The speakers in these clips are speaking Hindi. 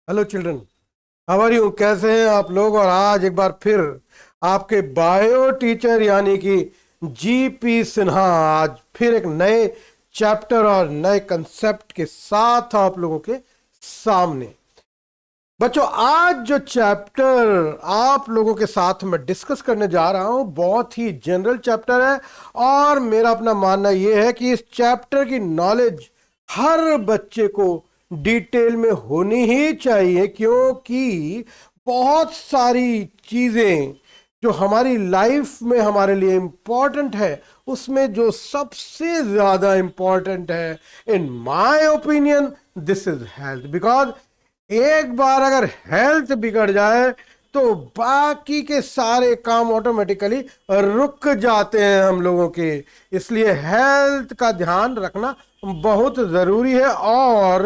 Hello children, how are you? कैसे हैं आप लोग? और आज एक बार फिर आपके बायो टीचर यानी कि जीपी सिन्हा आज फिर एक नए चैप्टर और नए कंसेप्ट के साथ आप लोगों के सामने। बच्चों, आज जो चैप्टर आप लोगों के साथ मैं डिस्कस करने जा रहा हूं बहुत ही जनरल चैप्टर है और मेरा अपना मानना यह है कि इस चैप्टर की नॉलेज हर बच्चे को डिटेल में होनी ही चाहिए, क्योंकि बहुत सारी चीजें जो हमारी लाइफ में हमारे लिए इंपॉर्टेंट है उसमें जो सबसे ज्यादा इंपॉर्टेंट है, in my opinion, this is health. Because एक बार अगर हेल्थ बिगड़ जाए तो बाकी के सारे काम ऑटोमेटिकली रुक जाते हैं हम लोगों के। इसलिए हेल्थ का ध्यान रखना बहुत जरूरी है और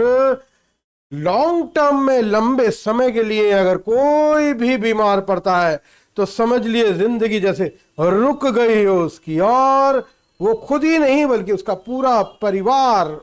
लॉन्ग टर्म में, लंबे समय के लिए अगर कोई भी बीमार पड़ता है तो समझ लिए जिंदगी जैसे रुक गई हो उसकी, और वो खुद ही नहीं बल्कि उसका पूरा परिवार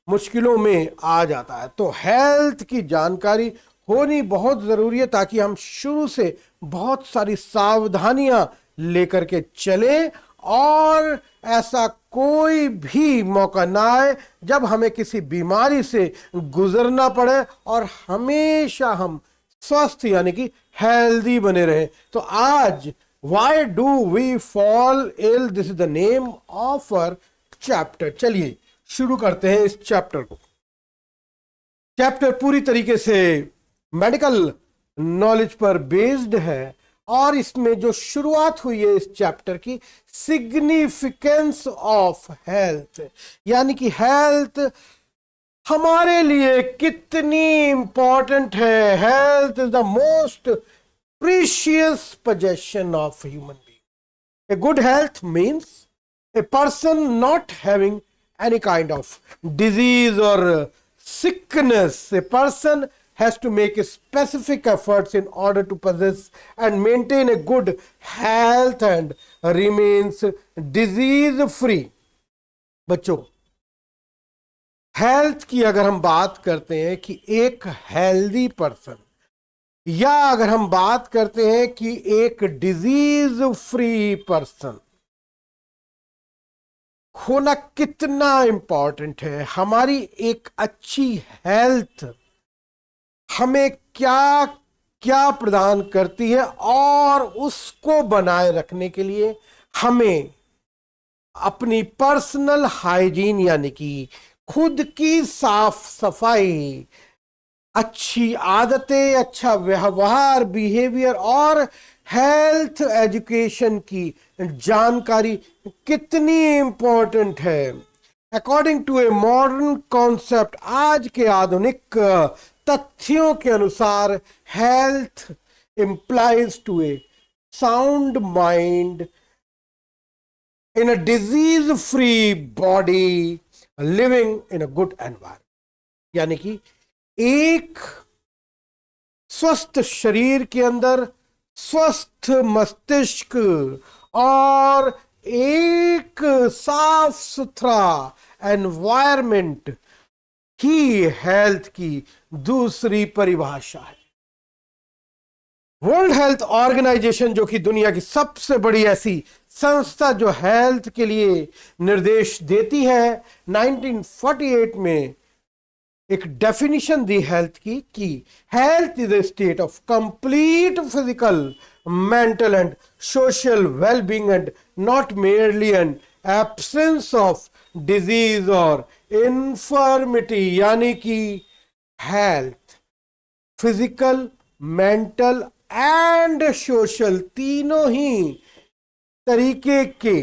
मुश्किलों में आ जाता है। तो हेल्थ की जानकारी होनी बहुत जरूरी है ताकि हम शुरू से बहुत सारी सावधानियां लेकर के चले और ऐसा कोई भी मौका ना आए जब हमें किसी बीमारी से गुजरना पड़े और हमेशा हम स्वस्थ यानी कि हेल्दी बने रहे। तो आज why do we fall ill, this is the name of our chapter. चलिए शुरू करते हैं इस चैप्टर को। चैप्टर पूरी तरीके से मेडिकल नॉलेज पर बेस्ड है और इसमें जो शुरुआत हुई है इस चैप्टर की, सिग्निफिकेंस ऑफ हेल्थ, यानी कि हेल्थ हमारे लिए कितनी इंपॉर्टेंट है। Health is the most precious possession of human being. A good health means a person not having any kind of disease or sickness. A person has to make specific efforts in order to possess and maintain a good health and remains disease free. बच्चों, हेल्थ की अगर हम बात करते हैं कि एक हेल्दी पर्सन, या अगर हम बात करते हैं कि एक डिजीज फ्री पर्सन होना कितना इंपॉर्टेंट है। हमारी एक अच्छी हेल्थ हमें क्या क्या प्रदान करती है और उसको बनाए रखने के लिए हमें अपनी पर्सनल हाइजीन यानी कि खुद की साफ सफाई, अच्छी आदतें, अच्छा व्यवहार, बिहेवियर और हेल्थ एजुकेशन की जानकारी कितनी इंपॉर्टेंट है। According to a modern concept, आज के आधुनिक तथ्यों के अनुसार health implies to a sound mind in a disease free body living in a good environment, यानी कि एक स्वस्थ शरीर के अंदर स्वस्थ मस्तिष्क और एक साफ सुथरा एनवायरमेंट ही हेल्थ की दूसरी परिभाषा है। वर्ल्ड हेल्थ ऑर्गेनाइजेशन, जो कि दुनिया की सबसे बड़ी ऐसी संस्था जो हेल्थ के लिए निर्देश देती है, 1948 में एक डेफिनेशन दी हेल्थ की कि health is a state of complete physical, mental and social wellbeing and not merely N absence of disease और इन्फर्मिटी, यानी कि health physical, mental and social तीनों ही तरीके के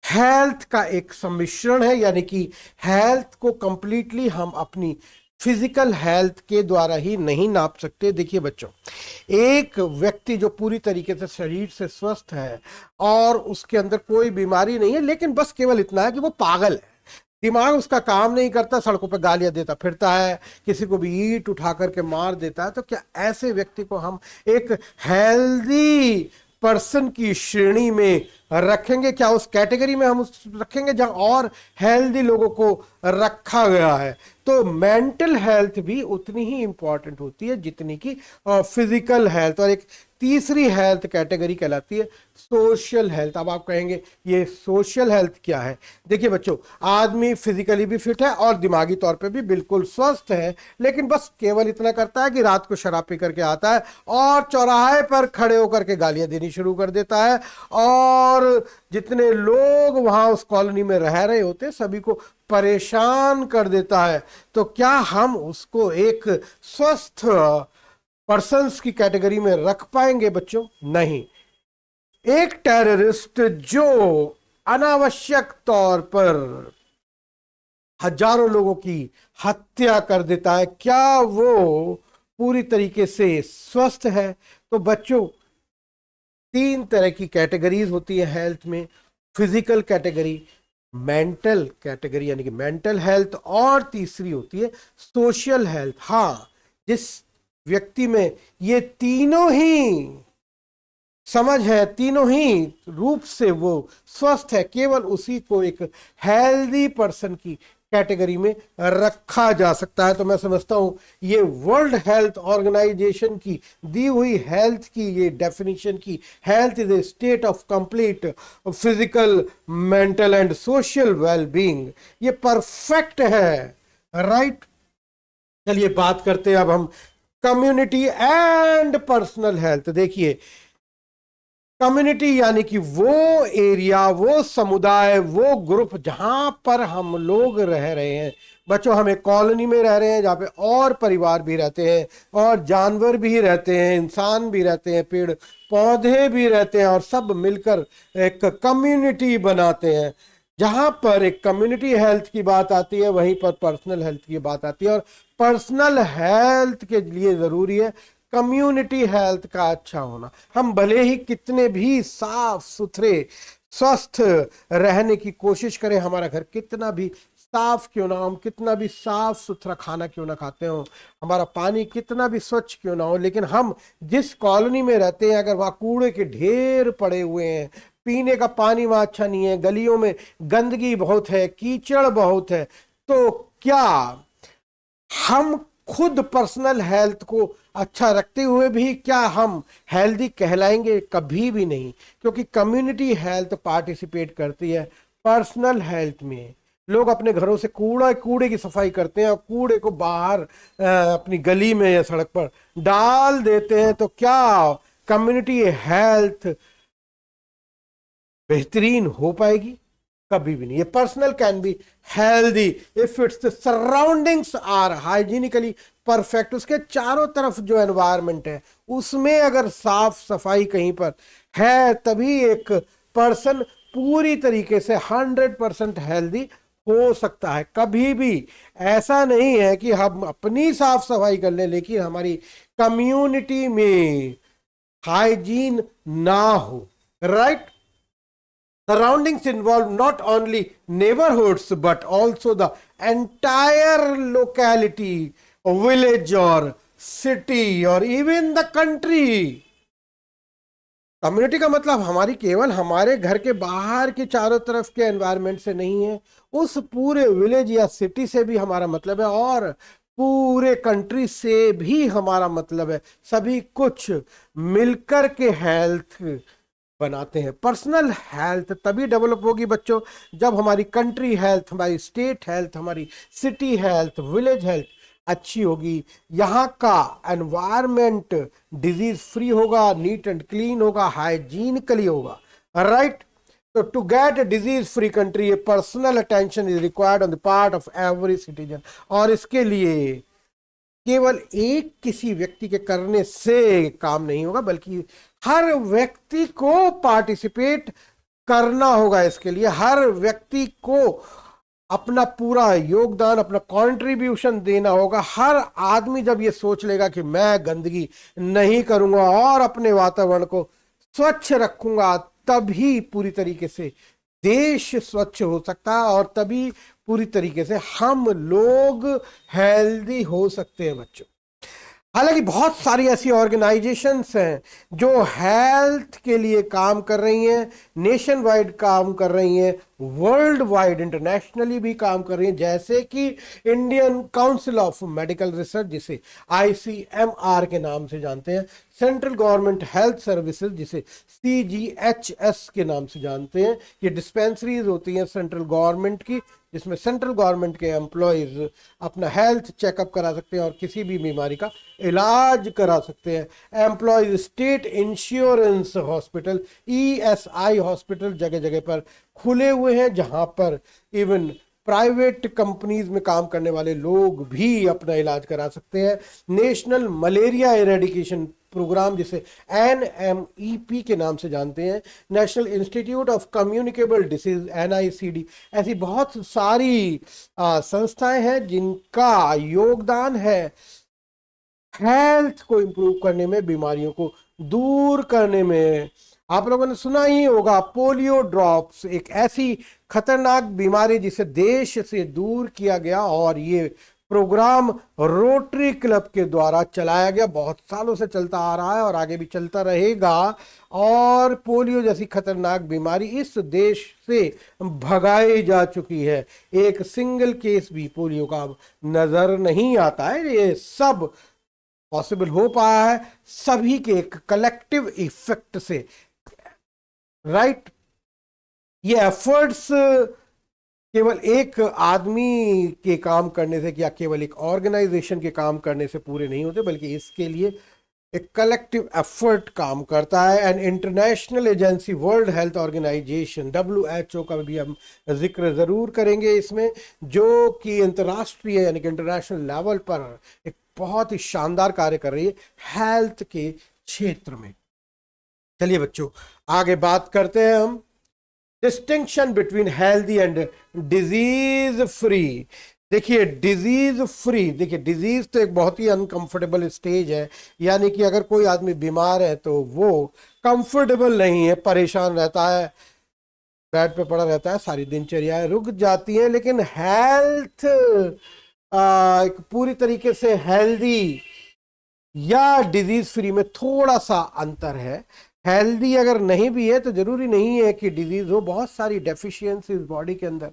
हेल्थ का एक सम्मिश्रण है। यानी कि हेल्थ को कंप्लीटली हम अपनी फिजिकल हेल्थ के द्वारा ही नहीं नाप सकते। देखिए बच्चों, एक व्यक्ति जो पूरी तरीके से शरीर से स्वस्थ है और उसके अंदर कोई बीमारी नहीं है, लेकिन बस केवल इतना है कि वो पागल है, दिमाग उसका काम नहीं करता, सड़कों पर गालियां देता फिरता है, किसी को भी ईंट उठा करके मार देता है, तो क्या ऐसे व्यक्ति को हम एक हेल्दी पर्सन की श्रेणी में रखेंगे? क्या उस कैटेगरी में हम रखेंगे जहां और हेल्दी लोगों को रखा गया है। तो मेंटल हेल्थ भी उतनी ही इंपॉर्टेंट होती है जितनी कि फिजिकल हेल्थ। और एक तीसरी हेल्थ कैटेगरी कहलाती है सोशल हेल्थ। अब आप कहेंगे ये सोशल हेल्थ क्या है? देखिए बच्चों, आदमी फिजिकली भी फिट है और दिमागी तौर पे भी बिल्कुल स्वस्थ है, लेकिन बस केवल इतना करता है कि रात को शराब पी करके आता है और चौराहे पर खड़े होकर के गालियां देनी शुरू कर देता है, और जितने लोग वहां उस कॉलोनी में रह रहे होते हैं सभी को परेशान कर देता है। तो क्या हम उसको एक स्वस्थ पर्सन्स की कैटेगरी में रख पाएंगे बच्चों? नहीं। एक टेररिस्ट जो अनावश्यक तौर पर हजारों लोगों की हत्या कर देता है, क्या वो पूरी तरीके से स्वस्थ है? तो बच्चों, तीन तरह की कैटेगरीज होती है हेल्थ में। फिजिकल कैटेगरी, मेंटल कैटेगरी यानी कि मेंटल हेल्थ, और तीसरी होती है सोशल हेल्थ। हाँ, जिस व्यक्ति में ये तीनों ही समझ है, तीनों ही रूप से वो स्वस्थ है, केवल उसी को एक हेल्दी पर्सन की कैटेगरी में रखा जा सकता है। तो मैं समझता हूं ये वर्ल्ड हेल्थ ऑर्गेनाइजेशन की दी हुई हेल्थ की ये डेफिनेशन की health is a state of complete physical, mental and social wellbeing, ये परफेक्ट है। राइट, चलिए बात करते हैं अब हम कम्युनिटी एंड पर्सनल हेल्थ। देखिए, कम्युनिटी यानी कि वो एरिया, वो समुदाय, वो ग्रुप जहां पर हम लोग रह रहे हैं। बच्चों, हम एक कॉलोनी में रह रहे हैं जहाँ पे और परिवार भी रहते हैं, और जानवर भी रहते हैं, इंसान भी रहते हैं, पेड़ पौधे भी रहते हैं, और सब मिलकर एक कम्युनिटी बनाते हैं। जहां पर एक कम्युनिटी हेल्थ की बात आती है वहीं पर पर्सनल हेल्थ की बात आती है, और पर्सनल हेल्थ के लिए जरूरी है कम्युनिटी हेल्थ का अच्छा होना। हम भले ही कितने भी साफ सुथरे स्वस्थ रहने की कोशिश करें, हमारा घर कितना भी साफ क्यों ना हो, हम कितना भी साफ सुथरा खाना क्यों ना खाते हो, हमारा पानी कितना भी स्वच्छ क्यों ना हो, लेकिन हम जिस कॉलोनी में रहते हैं अगर वहाँ कूड़े के ढेर पड़े हुए हैं, पीने का पानी वहाँ अच्छा नहीं है, गलियों में गंदगी बहुत है, कीचड़ बहुत है, तो क्या हम खुद पर्सनल हेल्थ को अच्छा रखते हुए भी क्या हम हेल्दी कहलाएंगे? कभी भी नहीं, क्योंकि कम्युनिटी हेल्थ पार्टिसिपेट करती है पर्सनल हेल्थ में। लोग अपने घरों से कूड़े की सफाई करते हैं और कूड़े को बाहर अपनी गली में या सड़क पर डाल देते हैं, तो क्या कम्युनिटी हेल्थ बेहतरीन हो पाएगी? कभी भी नहीं। ये personal can be healthy if it's the surroundings are hygienically perfect. उसके चारों तरफ जो एनवायरनमेंट है उसमें अगर साफ सफाई कहीं पर है, तभी एक पर्सन पूरी तरीके से 100% हेल्दी हो सकता है। कभी भी ऐसा नहीं है कि हम अपनी साफ सफाई कर लें लेकिन हमारी कम्युनिटी में हाइजीन ना हो। Right, surroundings involve not only neighborhoods but also the entire locality, village or city or even the country। Community का मतलब हमारी केवल हमारे घर के बाहर के चारों तरफ के एनवायरनमेंट से नहीं है, उस पूरे विलेज या सिटी से भी हमारा मतलब है, और पूरे कंट्री से भी हमारा मतलब है। सभी कुछ मिलकर के हेल्थ बनाते हैं। पर्सनल हेल्थ तभी डेवलप होगी बच्चों जब हमारी कंट्री हेल्थ, हमारी स्टेट हेल्थ, हमारी सिटी हेल्थ, विलेज हेल्थ अच्छी होगी। यहाँ का एनवायरनमेंट डिजीज फ्री होगा, नीट एंड क्लीन होगा, हाइजीनिकली होगा। राइट, तो to get a disease free country a personal attention is required on the part of every citizen। और इसके लिए केवल एक किसी व्यक्ति के करने से काम नहीं होगा, बल्कि हर व्यक्ति को पार्टिसिपेट करना होगा। इसके लिए हर व्यक्ति को अपना पूरा योगदान, अपना कंट्रीब्यूशन देना होगा। हर आदमी जब ये सोच लेगा कि मैं गंदगी नहीं करूंगा और अपने वातावरण को स्वच्छ रखूंगा, तभी पूरी तरीके से देश स्वच्छ हो सकता है और तभी पूरी तरीके से हम लोग हेल्दी हो सकते हैं बच्चों। हालांकि बहुत सारी ऐसी ऑर्गेनाइजेशंस हैं जो हेल्थ के लिए काम कर रही हैं, नेशन वाइड काम कर रही हैं, वर्ल्ड वाइड इंटरनेशनली भी काम कर रही हैं, जैसे कि Indian council of medical research, जिसे ICMR के नाम से जानते हैं, सेंट्रल गवर्नमेंट हेल्थ सर्विसेज, जिसे CGHS के नाम से जानते हैं। ये डिस्पेंसरीज होती हैं सेंट्रल गवर्नमेंट की, जिसमें सेंट्रल गवर्नमेंट के एम्प्लॉयज अपना हेल्थ चेकअप करा सकते हैं और किसी भी बीमारी का इलाज करा सकते हैं। Employees state insurance hospital, ESI hospital जगह जगह पर खुले हुए हैं, जहां पर इवन प्राइवेट कंपनीज में काम करने वाले लोग भी अपना इलाज करा सकते हैं। नेशनल मलेरिया इरेडिकेशन प्रोग्राम, जिसे NMEP के नाम से जानते हैं, national institute of communicable disease NICD, ऐसी बहुत सारी संस्थाएं हैं जिनका योगदान है हेल्थ को इंप्रूव करने में, बीमारियों को दूर करने में। आप लोगों ने सुना ही होगा पोलियो ड्रॉप्स, एक ऐसी खतरनाक बीमारी जिसे देश से दूर किया गया, और ये प्रोग्राम रोटरी क्लब के द्वारा चलाया गया, बहुत सालों से चलता आ रहा है और आगे भी चलता रहेगा। और पोलियो जैसी खतरनाक बीमारी इस देश से भगाई जा चुकी है। एक सिंगल केस भी पोलियो का अब नजर नहीं आता है। ये सब पॉसिबल हो पाया है सभी के एक कलेक्टिव इफेक्ट से, राइट। ये एफर्ट्स केवल एक आदमी के काम करने से या केवल एक ऑर्गेनाइजेशन के काम करने से पूरे नहीं होते, बल्कि इसके लिए एक कलेक्टिव एफर्ट काम करता है। And international agency world health organisation WHO का भी हम जिक्र जरूर करेंगे इसमें, जो कि अंतर्राष्ट्रीय यानी कि इंटरनेशनल लेवल पर एक बहुत ही शानदार कार्य कर रही है हेल्थ के क्षेत्र में। चलिए बच्चों आगे बात करते हैं हम distinction between healthy and disease free. देखिए डिजीज फ्री, देखिए डिजीज तो एक बहुत ही अनकंफर्टेबल स्टेज है, यानी कि अगर कोई आदमी बीमार है तो वो कंफर्टेबल नहीं है, परेशान रहता है, बेड पे पड़ा रहता है, सारी दिनचर्याएं रुक जाती हैं। लेकिन हेल्थ एक पूरी तरीके से हेल्दी या डिजीज फ्री में थोड़ा सा अंतर है। हेल्दी अगर नहीं भी है तो जरूरी नहीं है कि डिजीज हो। बहुत सारी डेफिशिएंसीज बॉडी के अंदर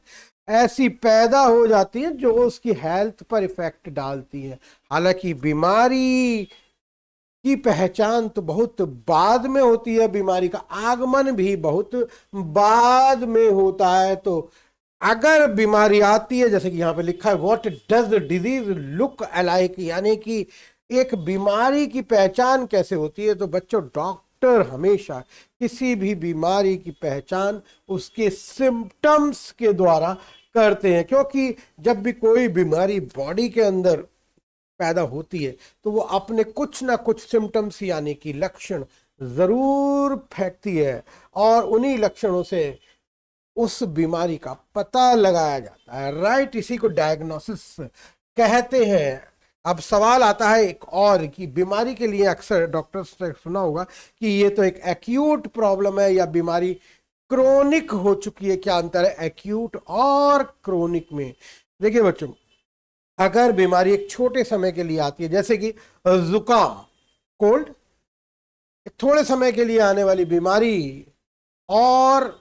ऐसी पैदा हो जाती हैं जो उसकी हेल्थ पर इफेक्ट डालती हैं। हालांकि बीमारी की पहचान तो बहुत बाद में होती है, बीमारी का आगमन भी बहुत बाद में होता है। तो अगर बीमारी आती है, जैसे कि यहाँ पे लिखा है what does disease look alike, यानी कि एक बीमारी की पहचान कैसे होती है, तो बच्चों डॉक्टर हमेशा किसी भी बीमारी की पहचान उसके सिम्टम्स के द्वारा करते हैं। क्योंकि जब भी कोई बीमारी बॉडी के अंदर पैदा होती है तो वो अपने कुछ ना कुछ सिम्टम्स यानी कि लक्षण जरूर फेंकती है, और उन्हीं लक्षणों से उस बीमारी का पता लगाया जाता है, राइट। इसी को डायग्नोसिस कहते हैं। अब सवाल आता है एक और कि बीमारी के लिए अक्सर डॉक्टर्स ने सुना होगा कि ये तो एक एक्यूट प्रॉब्लम है या बीमारी क्रोनिक हो चुकी है। क्या अंतर है एक्यूट और क्रोनिक में? देखिए बच्चों, अगर बीमारी एक छोटे समय के लिए आती है, जैसे कि जुकाम, कोल्ड, थोड़े समय के लिए आने वाली बीमारी और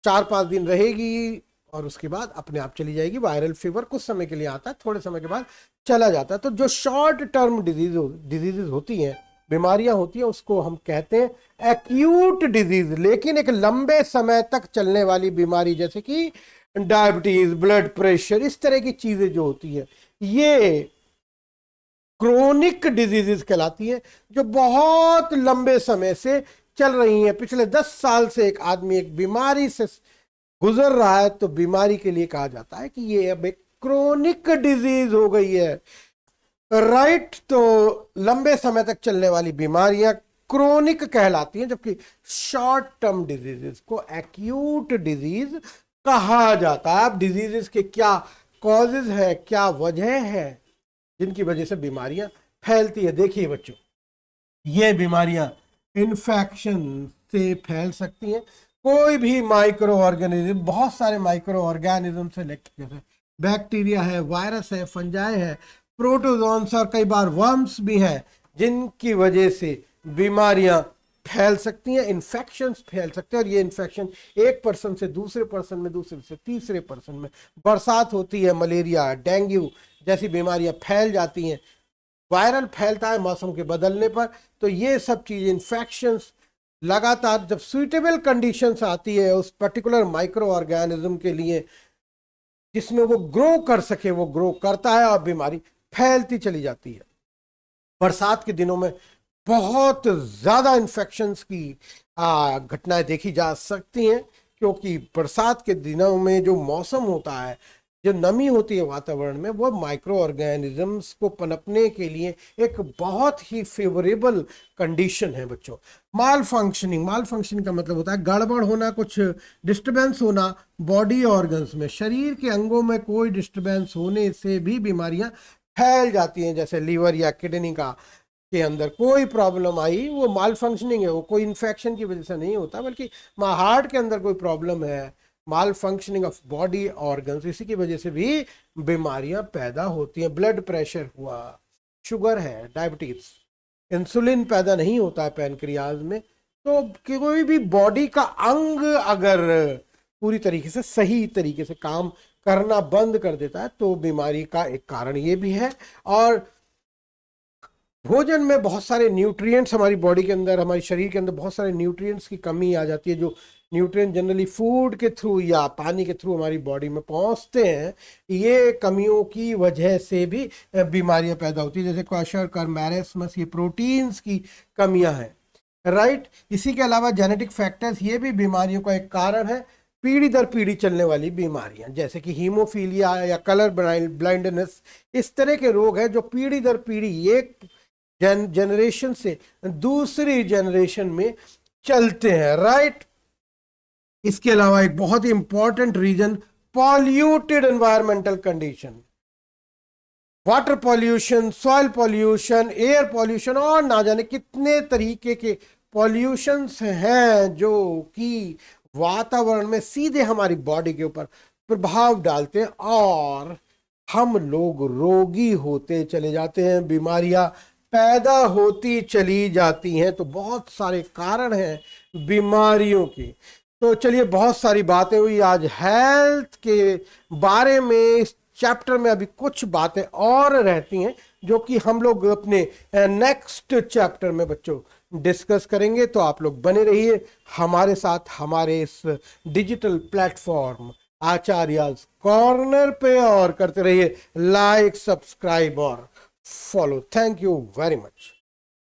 4-5 दिन रहेगी और उसके बाद अपने आप चली जाएगी। वायरल फीवर कुछ समय के लिए आता है, थोड़े समय के बाद चला जाता है। तो जो शॉर्ट टर्म डिजीजेज होती हैं, बीमारियां होती हैं, उसको हम कहते हैं एक्यूट डिजीज। लेकिन एक लंबे समय तक चलने वाली बीमारी जैसे कि डायबिटीज, ब्लड प्रेशर, इस तरह की चीजें जो होती है, ये क्रोनिक डिजीजेस कहलाती है, जो बहुत लंबे समय से चल रही हैं। पिछले 10 साल से एक आदमी एक बीमारी से गुजर रहा है तो बीमारी के लिए कहा जाता है कि ये अब एक क्रोनिक डिजीज हो गई है, राइट। तो लंबे समय तक चलने वाली बीमारियां क्रोनिक कहलाती हैं, जबकि शॉर्ट टर्म डिजीजेस को एक्यूट डिजीज कहा जाता है। अब डिजीजेस के क्या कॉजेज है, क्या वजह है जिनकी वजह से बीमारियां फैलती है? देखिए बच्चों, ये बीमारियां इन्फेक्शन से फैल सकती हैं। कोई भी माइक्रो ऑर्गेनिज्म, बहुत सारे माइक्रो ऑर्गेनिज्म से, जैसे बैक्टीरिया है, वायरस है, फंजाई है, प्रोटोजोन्स और कई बार वर्म्स भी हैं जिनकी वजह से बीमारियां फैल सकती हैं, इन्फेक्शंस फैल सकते हैं। और ये इन्फेक्शन एक पर्सन से दूसरे पर्सन में, दूसरे से तीसरे पर्सन में, बरसात होती है, मलेरिया, डेंगू जैसी बीमारियां फैल जाती हैं, वायरल फैलता है मौसम के बदलने पर। तो ये सब चीज़ इन्फेक्शंस लगातार जब सुइटेबल कंडीशंस आती है उस पर्टिकुलर माइक्रो ऑर्गेनिज्म के लिए जिसमें वो ग्रो कर सके, वो ग्रो करता है और बीमारी फैलती चली जाती है। बरसात के दिनों में बहुत ज़्यादा इन्फेक्शंस की घटनाएं देखी जा सकती हैं, क्योंकि बरसात के दिनों में जो मौसम होता है, जो नमी होती है वातावरण में, वो माइक्रो ऑर्गेनिजम्स को पनपने के लिए एक बहुत ही फेवरेबल कंडीशन है बच्चों। माल फंक्शनिंग का मतलब होता है गड़बड़ होना, कुछ डिस्टरबेंस होना बॉडी ऑर्गन्स में, शरीर के अंगों में कोई डिस्टरबेंस होने से भी बीमारियां फैल जाती हैं। जैसे लीवर या किडनी के अंदर कोई प्रॉब्लम आई, वो माल फंक्शनिंग है, वो कोई इन्फेक्शन की वजह से नहीं होता, बल्कि हार्ट के अंदर कोई प्रॉब्लम है, माल फंक्शनिंग ऑफ बॉडी ऑर्गन्स, इसी की वजह से भी बीमारियां पैदा होती हैं। ब्लड प्रेशर हुआ, शुगर है, डायबिटीज, इंसुलिन पैदा नहीं होता है पैनक्रियाज में, तो कोई भी बॉडी का अंग अगर पूरी तरीके से सही तरीके से काम करना बंद कर देता है तो बीमारी का एक कारण ये भी है। और भोजन में बहुत सारे न्यूट्रिएंट्स हमारी बॉडी के अंदर, हमारे शरीर के अंदर बहुत सारे न्यूट्रिएंट्स की कमी आ जाती है, जो न्यूट्रिएंट जनरली फूड के थ्रू या पानी के थ्रू हमारी बॉडी में पहुंचते हैं, ये कमियों की वजह से भी बीमारियां पैदा होती है, जैसे क्वाशरकर, मैरेस्मस, ये प्रोटीन्स की कमियां हैं, राइट। इसी के अलावा जेनेटिक फैक्टर्स ये भी बीमारियों का एक कारण है। पीढ़ी दर पीढ़ी चलने वाली बीमारियां जैसे कि हीमोफीलिया या कलर ब्लाइंडनेस, इस तरह के रोग हैं जो पीढ़ी दर पीढ़ी एक जनरेशन से दूसरी जनरेशन में चलते हैं, राइट। इसके अलावा एक बहुत ही important reason, polluted environmental condition, water pollution, soil pollution, air pollution और ना जाने कितने तरीके के पॉल्यूशंस हैं जो कि वातावरण में सीधे हमारी बॉडी के ऊपर प्रभाव डालते हैं और हम लोग रोगी होते चले जाते हैं, बीमारियां पैदा होती चली जाती हैं। तो बहुत सारे कारण हैं बीमारियों की। तो चलिए, बहुत सारी बातें हुई आज हेल्थ के बारे में। इस चैप्टर में अभी कुछ बातें और रहती हैं जो कि हम लोग अपने नेक्स्ट चैप्टर में बच्चों डिस्कस करेंगे। तो आप लोग बने रहिए हमारे साथ, हमारे इस डिजिटल प्लेटफॉर्म आचार्याज कॉर्नर पे, और करते रहिए लाइक, सब्सक्राइब और follow. Thank you very much.